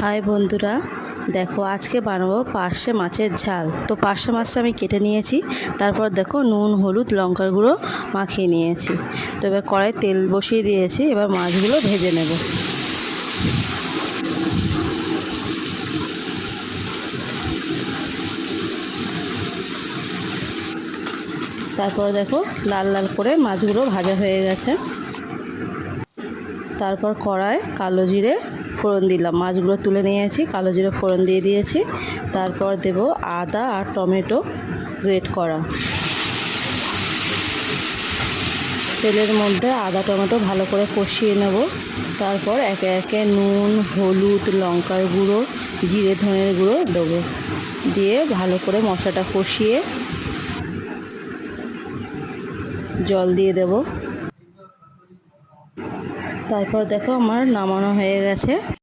High বন্ধুরা, দেখো আজকে বানাবো পার্শে মাছের ঝাল। তো পার্শে মাছটা আমি কেটে নিয়েছি, তারপর দেখো নুন হলুদ লঙ্কার গুঁড়ো মাখিয়ে নিয়েছি। তো এবার কড়াই তেল বসিয়ে দিয়েছি, এবার মাছগুলো ভেজে নেব। তারপর দেখো লাল লাল করে মাছগুলো ভাজা হয়ে গেছে। তারপর কড়ায় কালো জিরে ফোড়ন দিলাম, মাছগুলো তুলে নিয়েছি, কালো জিরে ফোড়ন দিয়ে দিয়েছি। তারপর দেব আদা আর টমেটো গ্রেট করা। তেলের মধ্যে আদা টমেটো ভালো করে কষিয়ে নেব। তারপর একে একে নুন হলুদ লঙ্কার গুঁড়ো জিরে ধনের গুঁড়ো দেবো, দিয়ে ভালো করে মশলাটা কষিয়ে জল দিয়ে দেব। তারপর দেখো আমার নামানো হয়ে গেছে।